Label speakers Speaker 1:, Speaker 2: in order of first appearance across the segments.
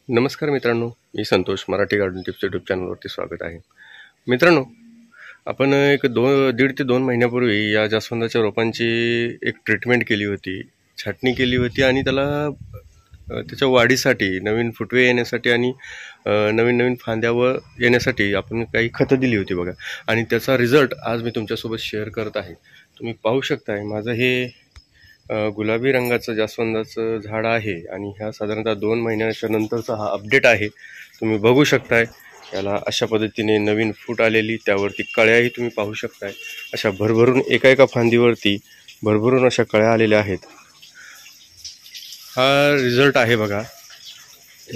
Speaker 1: नमस्कार मित्रांनो, मी Santosh. Marathi garden tips YouTube चॅनलवरती स्वागत आहे. मित्रांनो, आपण एक 1.5 ते 2 महिन्यापूर्वी या जास्वंदाच्या रोपांची एक ट्रीटमेंट केली होती, छाटणी केली होती आणि त्याला त्याच्या वाढीसाठी, नवीन फुटवे येण्यासाठी आणि नवीन नवीन फांद्यावर येण्यासाठी आपण काही खतं दिली होती बघा. आणि त्याचा रिझल्ट आज मी तुमच्यासोबत शेअर करत आहे. तुम्ही पाहू शकताय, माझं हे गुलाबी रंगाचं जास्वंदाचं झाड आहे आणि ह्या साधारणतः 2 महिन्याच्या नंतरचा हा अपडेट आहे. तुम्ही बघू शकताय, याला अशा पद्धतीने नवीन फूट आलेली, त्यावरती कळ्याही तुम्ही पाहू शकताय. अशा भरभरून एका फांदीवरती भरभरून अशा कळ्या आलेल्या आहेत. हा रिझल्ट आहे बघा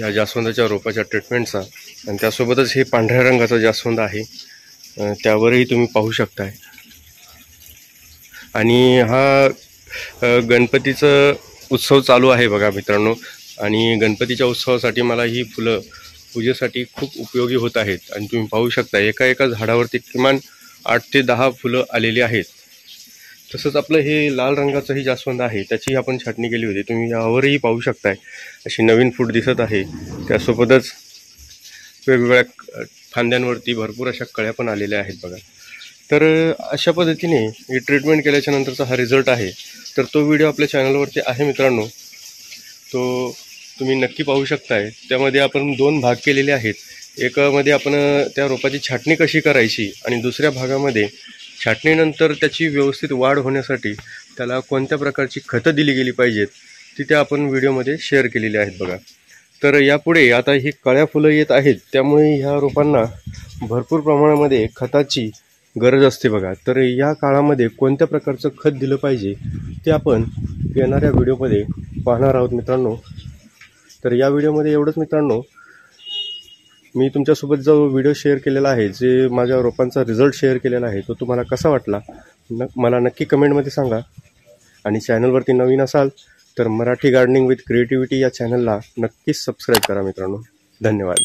Speaker 1: या जास्वंदाच्या रोपाच्या ट्रीटमेंटचा. आणि त्यासोबतच हे पांढऱ्या रंगाचा जास्वंद आहे, त्यावरही तुम्ही पाहू शकताय. आणि हा गणपतीचा उत्सव चालू आहे बघा मित्रांनो. आणि गणपतीच्या उत्सवासाठी मला ही फुलं पूजेसाठी खूप उपयोगी होत आहेत. आणि तुम्ही पाहू शकता, एका झाडावरती किमान 8 ते 10 फुलं आलेली आहेत. तसंच आपलं हे लाल रंगाचंही जास्वंद आहे, त्याचीही आपण छाटणी केली होती. तुम्ही यावरही पाहू शकताय, अशी नवीन फूट दिसत आहे. त्यासोबतच वेगवेगळ्या फांद्यांवरती भरपूर अशा कळ्या पण आलेल्या आहेत बघा. तर अशा पद्धतीने ही ट्रीटमेंट केल्याच्या नंतरचा हा रिझल्ट आहे. तर तो व्हिडिओ आपल्या चॅनलवरती आहे मित्रांनो, तो तुम्ही नक्की पाहू शकताय. त्यामध्ये आपण 2 भाग केलेले आहेत. एकामध्ये आपण त्या रोपाची छाटणी कशी करायची आणि दुसऱ्या भागामध्ये छाटणीनंतर त्याची व्यवस्थित वाढ होण्यासाठी त्याला कोणत्या प्रकारची खतं दिली गेली पाहिजेत, ती त्या आपण व्हिडिओमध्ये शेअर केलेली आहेत बघा. तर यापुढे आता ही कळ्या फुलं येत आहेत, त्यामुळे ह्या रोपांना भरपूर प्रमाणामध्ये खताची गरज असते बघा. तर या काळामध्ये कोणत्या प्रकारचं खत दिलं पाहिजे ते आपण येणाऱ्या व्हिडिओमध्ये पाहणार आहोत मित्रांनो. तर या व्हिडिओमध्ये एवढंच मित्रांनो. मी तुमच्यासोबत जो व्हिडिओ शेअर केलेला आहे, जे माझ्या रोपांचा रिझल्ट शेअर केलेला आहे, तो तुम्हाला कसा वाटला मला नक्की कमेंटमध्ये सांगा. आणि चॅनलवरती नवीन असाल तर मराठी गार्डनिंग विथ क्रिएटिव्हिटी या चॅनलला नक्कीच सबस्क्राईब करा मित्रांनो. धन्यवाद.